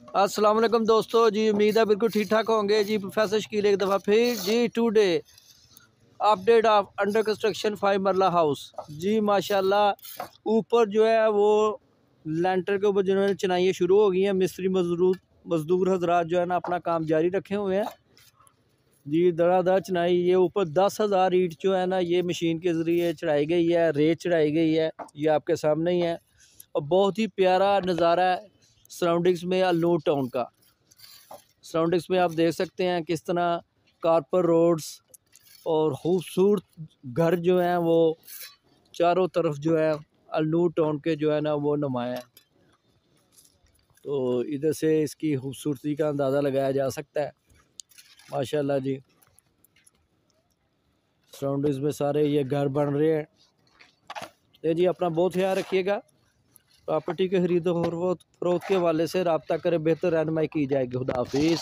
अस्सलाम वालेकुम दोस्तों जी, उम्मीद है बिल्कुल ठीक ठाक होंगे जी। प्रोफेसर शकील एक दफ़ा फिर जी। Today update of under construction 5 marla house जी। माशाल्लाह ऊपर जो है वो लेंटर के ऊपर जिन्होंने चिनाइयाँ शुरू हो गई हैं। मिस्त्री मजदूर हजरात जो है ना अपना काम जारी रखे हुए हैं जी। धड़ाधड़ चिनाई, ये ऊपर 10,000 ईंट जो है ना ये मशीन के ज़रिए चढ़ाई गई है, रेत चढ़ाई गई है, ये आपके सामने ही है। और बहुत ही प्यारा नज़ारा है सराउंडिंग्स में अल्नूर टाउन का। सराउंडिंग्स में आप देख सकते हैं किस तरह कारपर रोड्स और खूबसूरत घर जो हैं वो चारों तरफ जो है अल्नूर टाउन के जो है ना वो नुमाया है। तो इधर से इसकी खूबसूरती का अंदाज़ा लगाया जा सकता है। माशाल्लाह जी, सराउंडिंग्स में सारे ये घर बन रहे हैं। तो जी अपना बहुत ख्याल रखिएगा। प्रॉपर्टी के खरीदो फरोख्त के हवाले से रब्ता करें, बेहतर रहनुमाई की जाएगी। खुदा हाफिज़।